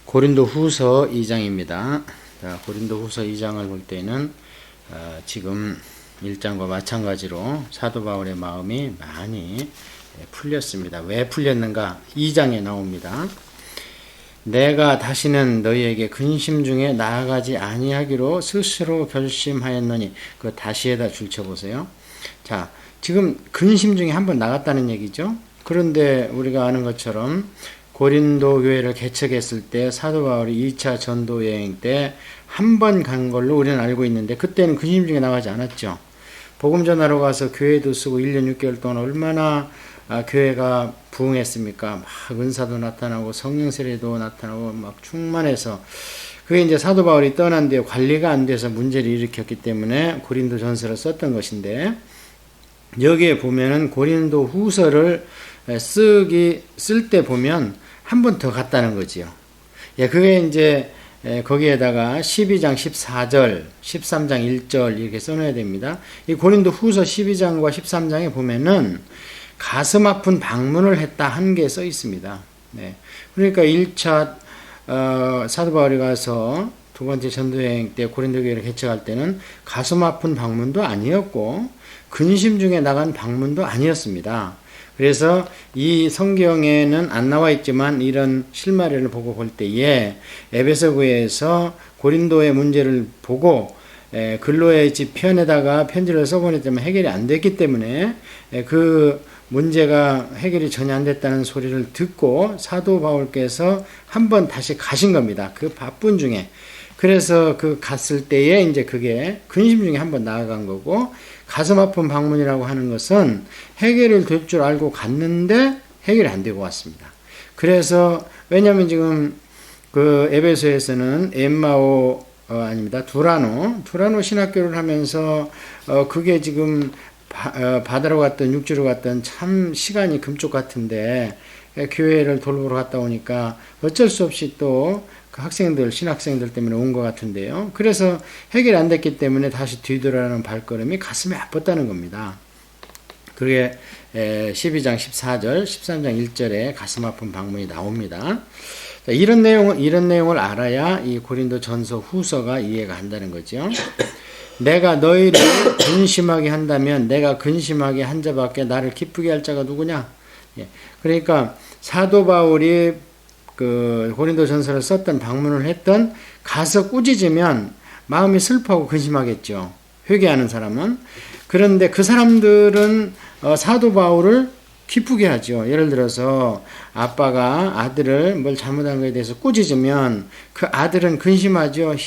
고린도 후서 2장입니다. 자, 고린도 후서 2장을 볼 때는 지금 1장과 마찬가지로 사도 바울의 마음이 많이 풀렸습니다. 왜 풀렸는가? 2장에 나옵니다. 내가 다시는 너희에게 근심 중에 나아가지 아니하기로 스스로 결심하였노니, 그 다시에다 줄쳐보세요. 자, 지금 근심 중에 한번 나갔다는 얘기죠. 그런데 우리가 아는 것처럼 고린도 교회를 개척했을 때 사도 바울이 2차 전도 여행 때 한 번 간 걸로 우리는 알고 있는데, 그때는 근심 중에 나가지 않았죠. 복음 전하러 가서 교회도 쓰고 1년 6개월 동안 얼마나 교회가 부흥했습니까? 막 은사도 나타나고 성령 세례도 나타나고 막 충만해서, 그게 이제 사도 바울이 떠난 뒤에 관리가 안 돼서 문제를 일으켰기 때문에 고린도 전서를 썼던 것인데, 여기에 보면은 고린도 후서를 쓸 때 보면 한 번 더 갔다는 거지요. 예, 그게 이제 거기에다가 12장 14절, 13장 1절 이렇게 써놔야 됩니다. 이 고린도 후서 12장과 13장에 보면은 가슴 아픈 방문을 했다 한 게 써 있습니다. 네. 그러니까 1차 사도 바울이 가서 두 번째 전도여행 때 고린도 교회를 개척할 때는 가슴 아픈 방문도 아니었고 근심 중에 나간 방문도 아니었습니다. 그래서 이 성경에는 안 나와 있지만 이런 실마리를 보고 볼 때에 에베소 교회에서 고린도의 문제를 보고 근로의 집 편에다가 편지를 써보냈기 때문에 해결이 안 됐기 때문에 그 문제가 해결이 전혀 안 됐다는 소리를 듣고 사도 바울께서 한번 다시 가신 겁니다. 그 바쁜 중에. 그래서 그 갔을 때에 이제 그게 근심 중에 한번 나아간 거고, 가슴 아픈 방문이라고 하는 것은 해결이 될 줄 알고 갔는데 해결이 안 되고 왔습니다. 그래서 왜냐하면 지금 그 에베소에서는 엠마오 아닙니다. 두라노 신학교를 하면서 그게 지금 바다로 갔던 육지로 갔던 참 시간이 금쪽 같은데, 교회를 돌보러 갔다 오니까 어쩔 수 없이 또 그 학생들, 신학생들 때문에 온 것 같은데요. 그래서 해결이 안 됐기 때문에 다시 뒤돌아가는 발걸음이 가슴이 아팠다는 겁니다. 그게 12장 14절, 13장 1절에 가슴 아픈 방문이 나옵니다. 자, 이런 내용을 알아야 이 고린도 전서 후서가 이해가 한다는 거죠. 내가 너희를 근심하게 한다면 내가 근심하게 한 자밖에 나를 기쁘게 할 자가 누구냐? 예. 그러니까 사도 바울이 그 고린도 전서를 썼던 방문을 했던, 가서 꾸짖으면 마음이 슬퍼하고 근심하겠죠. 회개하는 사람은. 그런데 그 사람들은 사도 바울을 기쁘게 하죠. 예를 들어서 아빠가 아들을 뭘 잘못한 것에 대해서 꾸짖으면 그 아들은 근심하죠.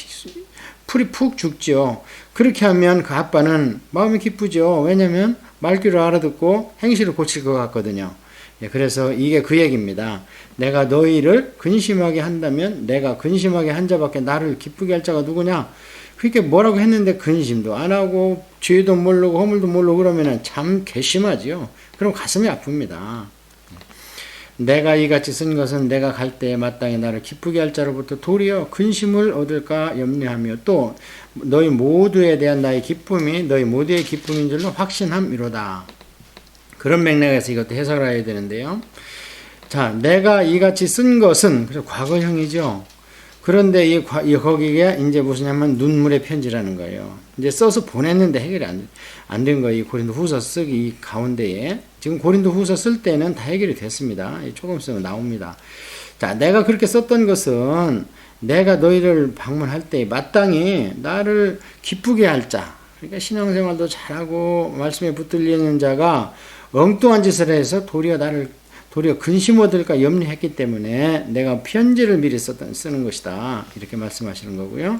풀이 푹 죽죠. 그렇게 하면 그 아빠는 마음이 기쁘죠. 왜냐하면 말귀를 알아듣고 행실을 고칠 것 같거든요. 예, 그래서 이게 그 얘기입니다. 내가 너희를 근심하게 한다면 내가 근심하게 한 자밖에 나를 기쁘게 할 자가 누구냐? 그렇게 뭐라고 했는데 근심도 안 하고 죄도 모르고 허물도 모르고 그러면 참 괘씸하지요. 그럼 가슴이 아픕니다. 내가 이같이 쓴 것은 내가 갈 때에 마땅히 나를 기쁘게 할 자로부터 도리어 근심을 얻을까 염려하며, 또 너희 모두에 대한 나의 기쁨이 너희 모두의 기쁨인 줄로 확신함이로다. 그런 맥락에서 이것도 해석을 해야 되는데요. 자, 내가 이같이 쓴 것은, 그래서 과거형이죠. 그런데 거기에 이제 무슨냐면 눈물의 편지라는 거예요. 이제 써서 보냈는데 해결이 안 된 거예요. 이 고린도 후서 쓰기 가운데에. 지금 고린도 후서 쓸 때는 다 해결이 됐습니다. 조금 쓰면 나옵니다. 자, 내가 그렇게 썼던 것은 내가 너희를 방문할 때 마땅히 나를 기쁘게 할 자, 그러니까 신앙생활도 잘하고 말씀에 붙들리는 자가 엉뚱한 짓을 해서 도리어 근심 얻을까 염려했기 때문에 내가 편지를 미리 쓰는 것이다. 이렇게 말씀하시는 거고요.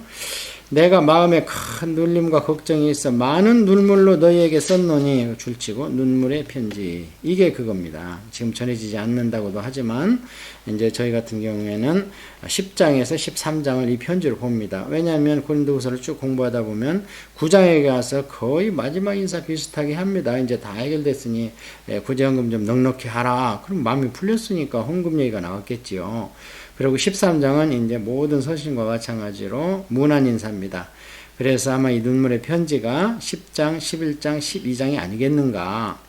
내가 마음에 큰 눌림과 걱정이 있어 많은 눈물로 너희에게 썼노니, 줄치고 눈물의 편지. 이게 그겁니다. 지금 전해지지 않는다고도 하지만 이제 저희 같은 경우에는 10장에서 13장을 이 편지로 봅니다. 왜냐하면 고린도후서를 쭉 공부하다 보면 9장에 가서 거의 마지막 인사 비슷하게 합니다. 이제 다 해결됐으니 구제헌금 좀 넉넉히 하라. 그럼 마음이 풀렸으니까 헌금 얘기가 나왔겠지요. 그리고 13장은 이제 모든 서신과 마찬가지로 문안 인사입니다. 그래서 아마 이 눈물의 편지가 10장, 11장, 12장이 아니겠는가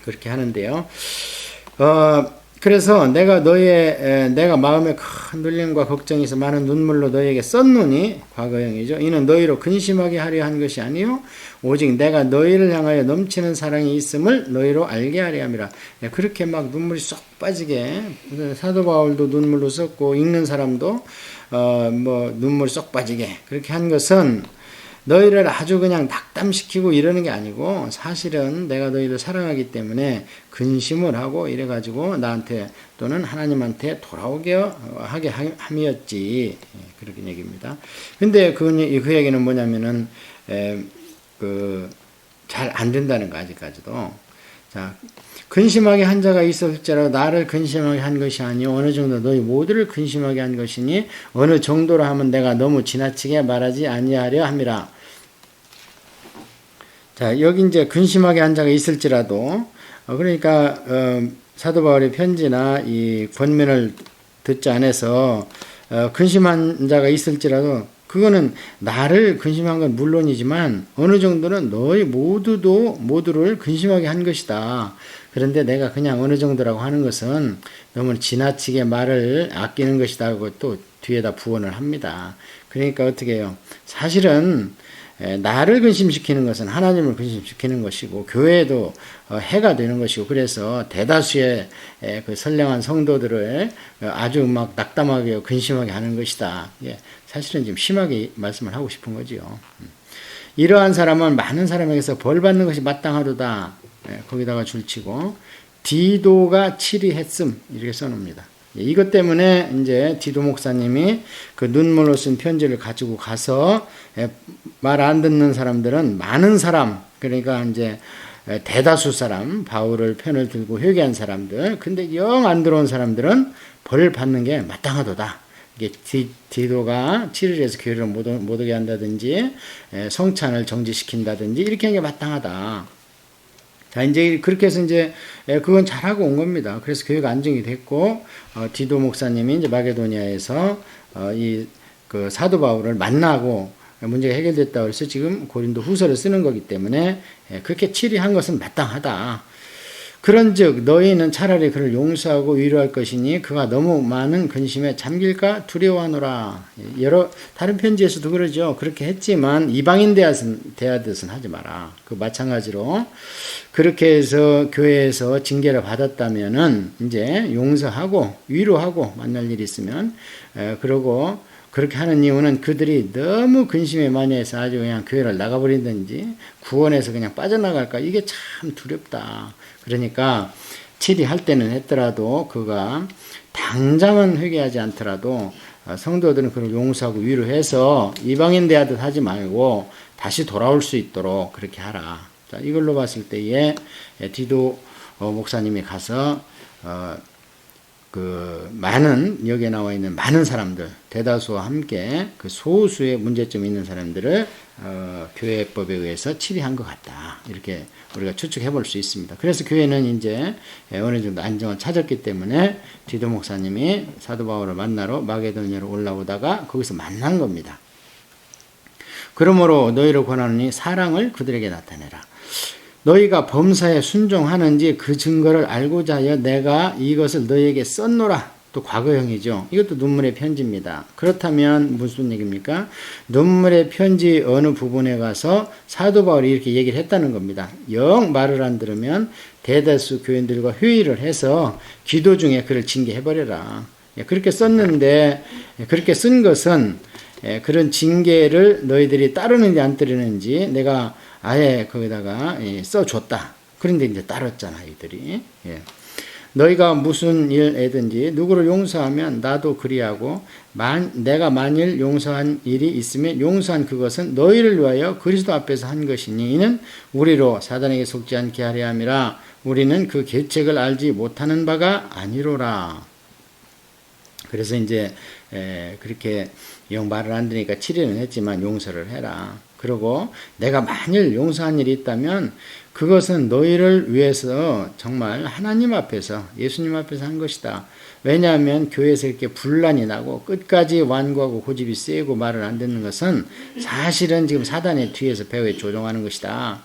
그렇게 하는데요. 그래서 내가 마음에 큰 눌림과 걱정에서 많은 눈물로 너희에게 썼노니, 과거형이죠. 이는 너희로 근심하게 하려 한 것이 아니요 오직 내가 너희를 향하여 넘치는 사랑이 있음을 너희로 알게 하려 함이라. 그렇게 막 눈물이 쏙 빠지게, 사도 바울도 눈물로 썼고 읽는 사람도 눈물이 쏙 빠지게 그렇게 한 것은 너희를 아주 그냥 낙담시키고 이러는 게 아니고, 사실은 내가 너희를 사랑하기 때문에 근심을 하고 이래가지고 나한테 또는 하나님한테 돌아오게 하게 함이었지. 그렇게 얘기입니다. 근데 그 얘기는 뭐냐면은 잘 안 된다는 거, 아직까지도. 자, 근심하게 한 자가 있을지라도 나를 근심하게 한 것이 아니요 어느 정도 너희 모두를 근심하게 한 것이니, 어느 정도로 하면 내가 너무 지나치게 말하지 아니하려 함이라. 자, 여기 이제 근심하게 한 자가 있을지라도, 그러니까 사도 바울의 편지나 이 권면을 듣지 않아서 근심한 자가 있을지라도, 그거는 나를 근심한 건 물론이지만 어느 정도는 너희 모두를 근심하게 한 것이다. 그런데 내가 그냥 어느 정도라고 하는 것은 너무 지나치게 말을 아끼는 것이다 하고 또 뒤에다 부언을 합니다. 그러니까 어떻게 해요? 사실은 나를 근심시키는 것은 하나님을 근심시키는 것이고, 교회에도 해가 되는 것이고, 그래서 대다수의 그 선량한 성도들을 아주 막 낙담하게 근심하게 하는 것이다. 사실은 지금 심하게 말씀을 하고 싶은 거지요. 이러한 사람은 많은 사람에게서 벌 받는 것이 마땅하도다. 거기다가 줄치고 디도가 치리했음 이렇게 써놓습니다. 이것 때문에 이제 디도 목사님이 그 눈물로 쓴 편지를 가지고 가서 말 안 듣는 사람들은 많은 사람, 그러니까 이제 대다수 사람, 바울을 편을 들고 회개한 사람들, 근데 영 안 들어온 사람들은 벌 받는 게 마땅하도다. 이게 디도가 7일에서 교회를 못 오게 한다든지 성찬을 정지시킨다든지 이렇게 하는 게 마땅하다. 자, 이제 그렇게 해서 이제 그건 잘하고 온 겁니다. 그래서 교회가 안정이 됐고, 디도 목사님이 이제 마게도니아에서 그 사도 바울을 만나고 문제가 해결됐다고 해서 지금 고린도 후서를 쓰는 거기 때문에 그렇게 치리한 것은 마땅하다. 그런즉 너희는 차라리 그를 용서하고 위로할 것이니 그가 너무 많은 근심에 잠길까 두려워하노라. 여러 다른 편지에서도 그러죠. 그렇게 했지만 이방인 대하듯은 하지 마라. 그 마찬가지로 그렇게 해서 교회에서 징계를 받았다면은 이제 용서하고 위로하고 만날 일이 있으면 그러고, 그렇게 하는 이유는 그들이 너무 근심에 많이 해서 아주 그냥 교회를 나가버리든지 구원에서 그냥 빠져나갈까, 이게 참 두렵다. 그러니까 치리할 때는 했더라도 그가 당장은 회개하지 않더라도 성도들은 그를 용서하고 위로해서 이방인 대하듯 하지 말고 다시 돌아올 수 있도록 그렇게 하라. 자, 이걸로 봤을 때에 디도 목사님이 가서 그 많은, 여기에 나와 있는 많은 사람들, 대다수와 함께 그 소수의 문제점이 있는 사람들을 교회법에 의해서 치리한 것 같다. 이렇게 우리가 추측해 볼 수 있습니다. 그래서 교회는 이제 어느 정도 안정을 찾았기 때문에 디도 목사님이 사도 바울을 만나러 마게도니아로 올라오다가 거기서 만난 겁니다. 그러므로 너희를 권하노니 사랑을 그들에게 나타내라. 너희가 범사에 순종하는지 그 증거를 알고자 하여 내가 이것을 너희에게 썼노라. 또 과거형이죠. 이것도 눈물의 편지입니다. 그렇다면 무슨 얘기입니까? 눈물의 편지 어느 부분에 가서 사도 바울이 이렇게 얘기를 했다는 겁니다. 영 말을 안 들으면 대다수 교인들과 회의를 해서 기도 중에 그를 징계해버려라. 그렇게 썼는데, 그렇게 쓴 것은 그런 징계를 너희들이 따르는지 안 따르는지 내가 아예 거기다가 써줬다. 그런데 이제 따랐잖아, 이들이. 너희가 무슨 일 애든지 누구를 용서하면 나도 그리하고, 내가 만일 용서한 일이 있으면 용서한 그것은 너희를 위하여 그리스도 앞에서 한 것이니 이는 우리로 사단에게 속지 않게 하려 함이라. 우리는 그 계책을 알지 못하는 바가 아니로라. 그래서 이제 그렇게 영 말을 안 들으니까 치료는 했지만 용서를 해라. 그리고 내가 만일 용서한 일이 있다면 그것은 너희를 위해서 정말 하나님 앞에서, 예수님 앞에서 한 것이다. 왜냐하면 교회에서 이렇게 분란이 나고 끝까지 완고하고 고집이 세고 말을 안 듣는 것은 사실은 지금 사단의 뒤에서 배후에 조종하는 것이다.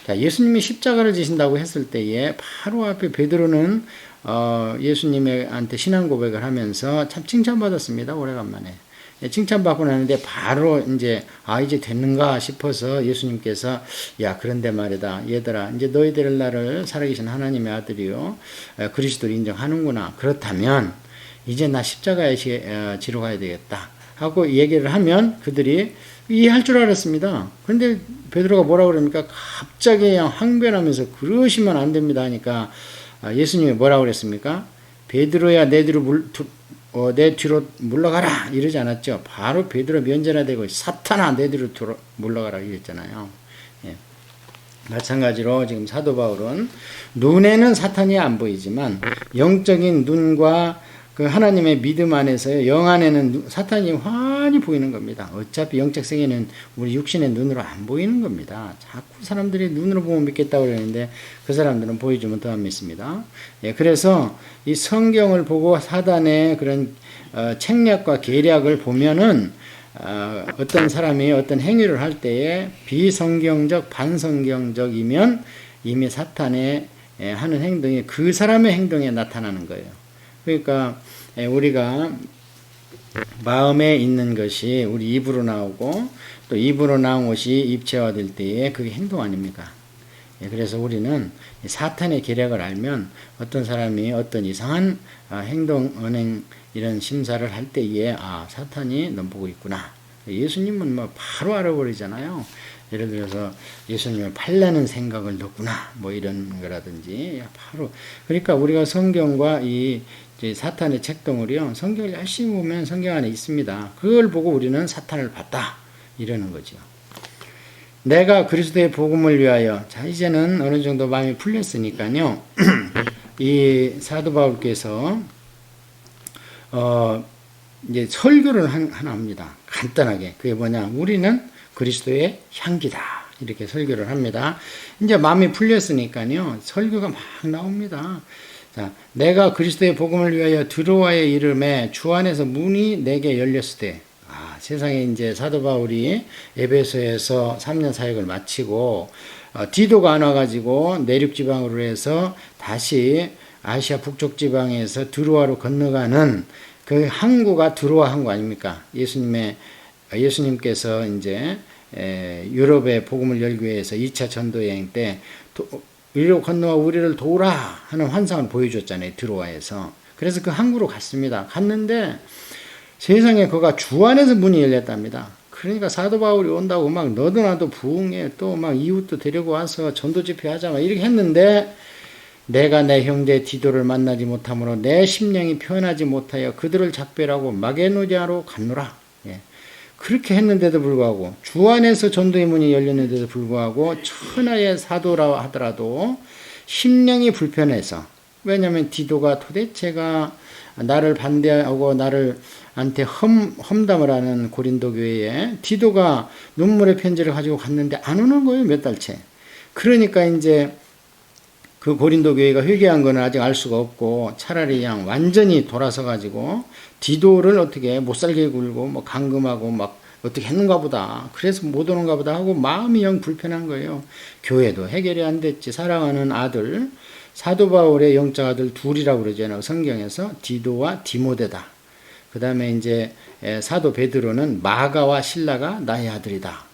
자, 예수님이 십자가를 지신다고 했을 때에 바로 앞에 베드로는 예수님한테 신앙 고백을 하면서 참 칭찬받았습니다. 오래간만에. 예, 칭찬받고 나는데 바로 이제 이제 됐는가 싶어서 예수님께서 야 그런데 말이다 얘들아 이제 너희들 나를 살아계신 하나님의 아들이요 그리스도를 인정하는구나. 그렇다면 이제 나 십자가에 지러 가야 되겠다 하고 얘기를 하면 그들이 이해할 줄 알았습니다. 그런데 베드로가 뭐라 그럽니까? 갑자기 그냥 항변하면서 그러시면 안 됩니다 하니까 예수님이 뭐라 그랬습니까? 베드로야 내 뒤로 물러가라 이러지 않았죠. 바로 베드로 면전화되고 사탄아 내 뒤로 물러가라 이랬잖아요. 예. 마찬가지로 지금 사도 바울은 눈에는 사탄이 안 보이지만 영적인 눈과 그 하나님의 믿음 안에서 영 안에는 사탄이 환히 보이는 겁니다. 어차피 영적 세계는 우리 육신의 눈으로 안 보이는 겁니다. 자꾸 사람들이 눈으로 보면 믿겠다고 그러는데 그 사람들은 보여주면 더 안 믿습니다. 예, 그래서 이 성경을 보고 사단의 그런 책략과 계략을 보면은 어떤 사람이 어떤 행위를 할 때에 비성경적 반성경적이면 이미 사탄의 하는 행동이 그 사람의 행동에 나타나는 거예요. 그러니까 우리가 마음에 있는 것이 우리 입으로 나오고 또 입으로 나온 것이 입체화될 때에 그게 행동 아닙니까? 그래서 우리는 사탄의 계략을 알면 어떤 사람이 어떤 이상한 행동, 언행 이런 심사를 할 때에 사탄이 넌 보고 있구나. 예수님은 뭐 바로 알아버리잖아요. 예를 들어서 예수님을 팔려는 생각을 넣구나 뭐 이런 거라든지 바로 그러니까 우리가 성경과 이 사탄의 책동을요 성경을 열심히 보면 성경 안에 있습니다. 그걸 보고 우리는 사탄을 봤다 이러는 거죠. 내가 그리스도의 복음을 위하여 자 이제는 어느 정도 마음이 풀렸으니까요. 이 사도 바울께서 이제 설교를 하나 합니다. 간단하게 그게 뭐냐 우리는 그리스도의 향기다 이렇게 설교를 합니다. 이제 마음이 풀렸으니까요 설교가 막 나옵니다. 자, 내가 그리스도의 복음을 위하여 드로아의 이름에 주 안에서 문이 내게 열렸을 때 세상에 이제 사도 바울이 에베소에서 3년 사역을 마치고 디도가 안 와가지고 내륙 지방으로 해서 다시 아시아 북쪽 지방에서 드로아로 건너가는 그 항구가 드로아 항구 아닙니까? 예수님께서 이제 유럽에 복음을 열기 위해서 2차 전도 여행 때 이리로 건너와 우리를 도우라 하는 환상을 보여줬잖아요. 드로아에서. 그래서 그 항구로 갔습니다. 갔는데 세상에 그가 주 안에서 문이 열렸답니다. 그러니까 사도 바울이 온다고 막 너도 나도 부흥해 또 막 이웃도 데리고 와서 전도 집회하자 막 이렇게 했는데 내가 내 형제 디도를 만나지 못하므로 내 심령이 표현하지 못하여 그들을 작별하고 마게도냐로 갔노라. 예. 그렇게 했는데도 불구하고 주 안에서 전도의 문이 열렸는데도 불구하고 천하의 사도라 하더라도 심령이 불편해서 왜냐하면 디도가 도대체가 나를 반대하고 나를 한테 험담을 하는 고린도 교회에 디도가 눈물의 편지를 가지고 갔는데 안 오는 거예요. 몇 달째. 그러니까 이제 그 고린도 교회가 회개한 거는 아직 알 수가 없고 차라리 그냥 완전히 돌아서 가지고 디도를 어떻게 못살게 굴고 뭐 감금하고 막 어떻게 했는가 보다. 그래서 못 오는가 보다 하고 마음이 영 불편한 거예요. 교회도 해결이 안 됐지. 사랑하는 아들 사도 바울의 영적 아들 둘이라고 그러잖아요. 성경에서 디도와 디모데다. 그 다음에 이제 사도 베드로는 마가와 실라가 나의 아들이다.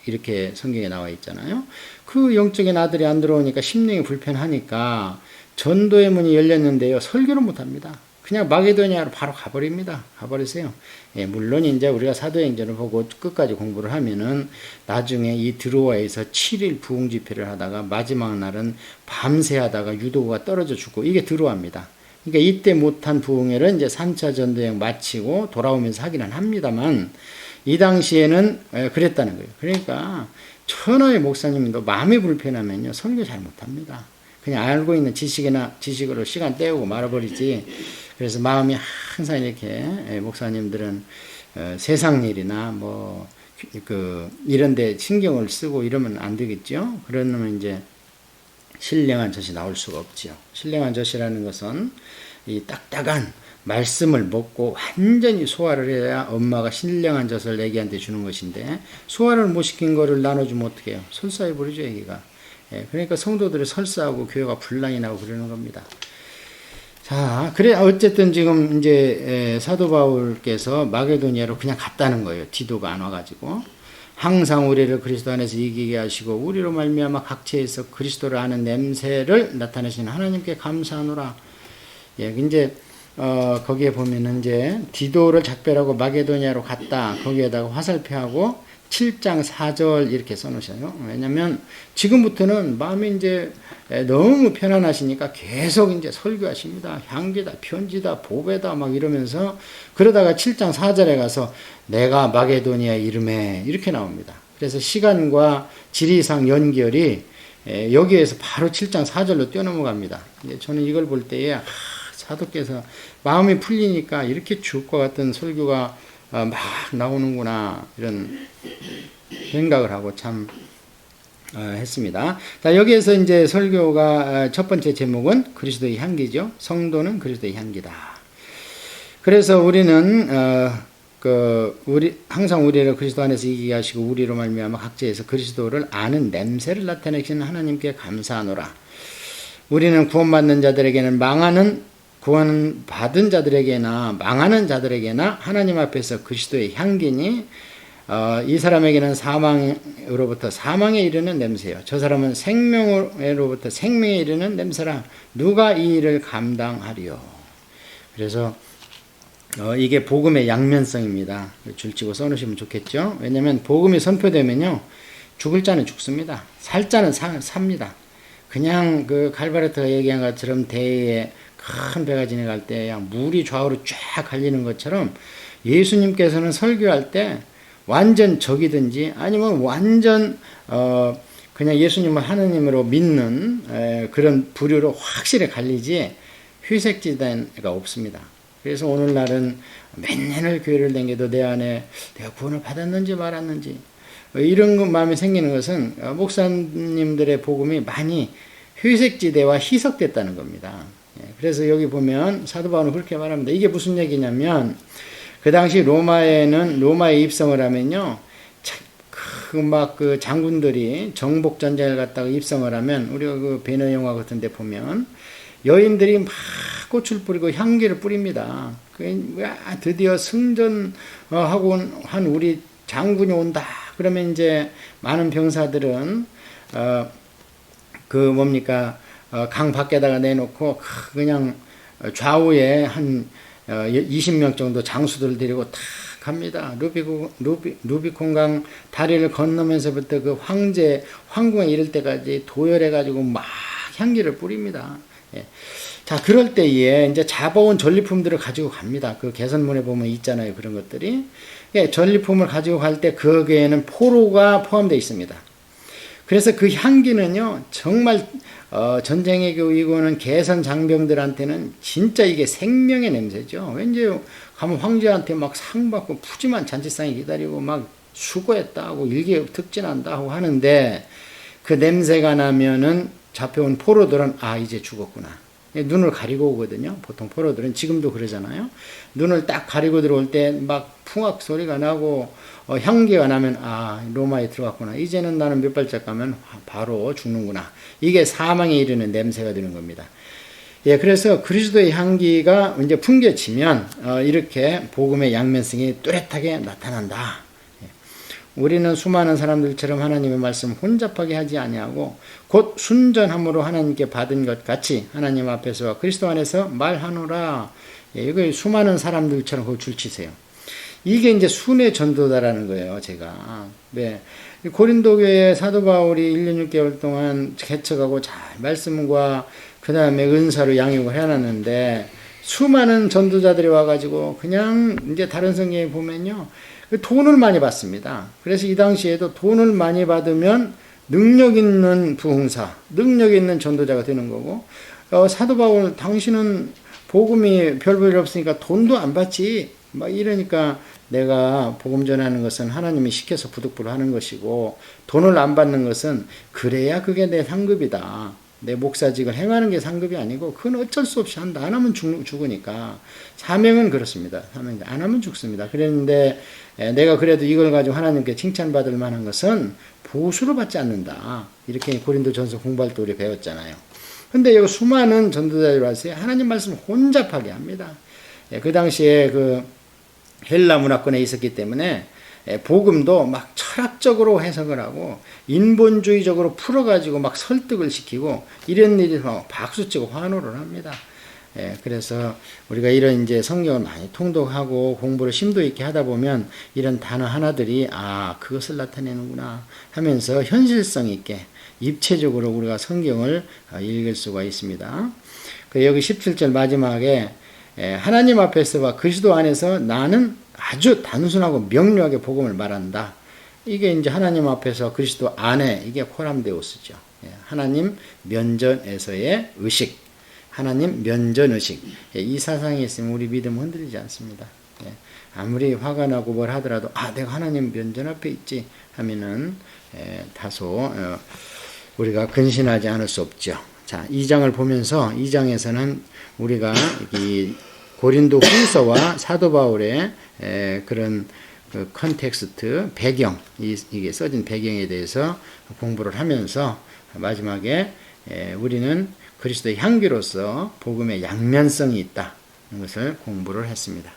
이렇게 성경에 나와 있잖아요. 그 영적인 아들이 안 들어오니까 심령이 불편하니까 전도의 문이 열렸는데요. 설교를 못합니다. 그냥 마게도냐로 바로 가버립니다. 가버리세요. 예, 물론 이제 우리가 사도행전을 보고 끝까지 공부를 하면은 나중에 이 드로아에서 7일 부흥 집회를 하다가 마지막 날은 밤새 하다가 유도가 떨어져 죽고 이게 드로아입니다. 그러니까 이때 못한 부흥회를 이제 3차 전도여행 마치고 돌아오면서 하기는 합니다만 이 당시에는 그랬다는 거예요. 그러니까 천하의 목사님도 마음이 불편하면요 설교 잘 못합니다. 그냥 알고 있는 지식으로 시간 때우고 말아버리지. 그래서 마음이 항상 이렇게 목사님들은 세상 일이나 뭐 이런데 신경을 쓰고 이러면 안 되겠죠. 그러면 이제 신령한 젖이 나올 수가 없지요. 신령한 젖이라는 것은 이 딱딱한 말씀을 먹고 완전히 소화를 해야 엄마가 신령한 젖을 애기한테 주는 것인데 소화를 못 시킨 거를 나눠주면 어떡해요? 설사해 버리죠 애기가. 그러니까 성도들이 설사하고 교회가 분란이 나고 그러는 겁니다. 자, 그래 어쨌든 지금 이제 사도 바울께서 마게도니아로 그냥 갔다는 거예요. 디도가 안 와가지고 항상 우리를 그리스도 안에서 이기게 하시고 우리로 말미암아 각처에서 그리스도를 아는 냄새를 나타내시는 하나님께 감사하노라. 이제 거기에 보면은 이제 디도를 작별하고 마게도니아로 갔다. 거기에다가 화살표하고 7장 4절 이렇게 써놓으셔요. 왜냐면 지금부터는 마음이 이제 너무 편안하시니까 계속 이제 설교하십니다. 향기다, 편지다, 보배다 막 이러면서 그러다가 7장 4절에 가서 내가 마게도니아 이름에 이렇게 나옵니다. 그래서 시간과 지리상 연결이 여기에서 바로 7장 4절로 뛰어넘어갑니다. 저는 이걸 볼 때에 사도께서 마음이 풀리니까 이렇게 죽을 것 같은 설교가 막 나오는구나 이런 생각을 하고 참 했습니다. 자, 여기에서 이제 설교가 첫 번째 제목은 그리스도의 향기죠. 성도는 그리스도의 향기다. 그래서 우리는 항상 우리를 그리스도 안에서 이기게 하시고 우리로 말미암아 각지에서 그리스도를 아는 냄새를 나타내시는 하나님께 감사하노라. 우리는 구원받는 자들에게는 구원받은 자들에게나 망하는 자들에게나 하나님 앞에서 그리스도의 향기니 이 사람에게는 사망으로부터 사망에 이르는 냄새요. 저 사람은 생명으로부터 생명에 이르는 냄새라. 누가 이 일을 감당하리요. 그래서 이게 복음의 양면성입니다. 줄치고 써놓으시면 좋겠죠. 왜냐하면 복음이 선포되면요 죽을 자는 죽습니다. 살 자는 삽니다. 그냥 그 갈바르트가 얘기한 것처럼 대에 큰 배가 지나갈 때 물이 좌우로 쫙 갈리는 것처럼 예수님께서는 설교할 때 완전 적이든지 아니면 완전 그냥 예수님을 하느님으로 믿는 그런 부류로 확실히 갈리지 회색지대가 없습니다. 그래서 오늘날은 맨날 교회를 다녀도 내 안에 내가 구원을 받았는지 말았는지 이런 마음이 생기는 것은 목사님들의 복음이 많이 회색지대와 희석됐다는 겁니다. 그래서 여기 보면 사도 바울은 그렇게 말합니다. 이게 무슨 얘기냐면 그 당시 로마에 입성을 하면요 그 장군들이 정복 전쟁을 갔다가 입성을 하면 우리가 그 배너 영화 같은 데 보면 여인들이 막 꽃을 뿌리고 향기를 뿌립니다. 드디어 승전하고 한 우리 장군이 온다. 그러면 이제 많은 병사들은 강 밖에다가 내놓고 그냥 좌우에 한 20명 정도 장수들 데리고 탁 갑니다. 루비콘강 다리를 건너면서부터 그 황궁에 이를 때까지 도열해가지고 막 향기를 뿌립니다. 자, 그럴 때에 이제 잡아온 전리품들을 가지고 갑니다. 그 개선문에 보면 있잖아요. 그런 것들이. 전리품을 가지고 갈 때 거기에는 포로가 포함되어 있습니다. 그래서 그 향기는요, 정말, 전쟁에 이거는 개선 장병들한테는 진짜 이게 생명의 냄새죠. 왠지 가면 황제한테 막 상 받고 푸짐한 잔치상이 기다리고 막 수고했다 고 일개 특진한다 하고 하는데 그 냄새가 나면은 잡혀온 포로들은 이제 죽었구나. 눈을 가리고 오거든요. 보통 포로들은 지금도 그러잖아요. 눈을 딱 가리고 들어올 때 막 풍악 소리가 나고 향기가 나면 로마에 들어갔구나. 이제는 나는 몇 발짝 가면 바로 죽는구나. 이게 사망에 이르는 냄새가 되는 겁니다. 그래서 그리스도의 향기가 이제 풍겨지면 이렇게 복음의 양면성이 뚜렷하게 나타난다. 우리는 수많은 사람들처럼 하나님의 말씀 혼잡하게 하지 아니하고 곧 순전함으로 하나님께 받은 것 같이 하나님 앞에서 그리스도 안에서 말하노라. 이걸 수많은 사람들처럼 그걸 줄치세요. 이게 이제 순회 전도다라는 거예요, 제가. 고린도 교회 사도 바울이 1년 6개월 동안 개척하고 잘 말씀과 그 다음에 은사로 양육을 해놨는데 수많은 전도자들이 와가지고 그냥 이제 다른 성경에 보면요. 돈을 많이 받습니다. 그래서 이 당시에도 돈을 많이 받으면 능력 있는 부흥사, 능력 있는 전도자가 되는 거고, 사도 바울, 당신은 복음이 별 볼 일 없으니까 돈도 안 받지. 막 이러니까 내가 복음 전하는 것은 하나님이 시켜서 부득불 하는 것이고, 돈을 안 받는 것은 그래야 그게 내 상급이다. 내 목사직을 행하는 게 상급이 아니고 그건 어쩔 수 없이 한다. 안 하면 죽으니까. 사명은 그렇습니다. 사명 안 하면 죽습니다. 그랬는데 내가 그래도 이걸 가지고 하나님께 칭찬받을 만한 것은 보수를 받지 않는다. 이렇게 고린도전서 공부할 때 우리 배웠잖아요. 근데 여기 수많은 전도자들 와서 하나님 말씀을 혼잡하게 합니다. 그 당시에 그 헬라 문화권에 있었기 때문에 복음도 막 철학적으로 해석을 하고 인본주의적으로 풀어가지고 막 설득을 시키고 이런 일이 박수치고 환호를 합니다. 그래서 우리가 이런 이제 성경을 많이 통독하고 공부를 심도 있게 하다 보면 이런 단어 하나들이 그것을 나타내는구나 하면서 현실성 있게 입체적으로 우리가 성경을 읽을 수가 있습니다. 여기 17절 마지막에 하나님 앞에서와 그리스도 안에서 나는 아주 단순하고 명료하게 복음을 말한다. 이게 이제 하나님 앞에서 그리스도 안에 이게 코람데오스죠. 하나님 면전에서의 의식, 하나님 면전 의식. 이 사상이 있으면 우리 믿음 흔들리지 않습니다. 아무리 화가 나고 뭘 하더라도 내가 하나님 면전 앞에 있지 하면은 다소 우리가 근신하지 않을 수 없죠. 자, 2장을 보면서 2장에서는 우리가 이 고린도 후서와 사도 바울의 그런 그 컨텍스트, 배경, 이게 써진 배경에 대해서 공부를 하면서 마지막에 우리는 그리스도의 향기로서 복음의 양면성이 있다는 것을 공부를 했습니다.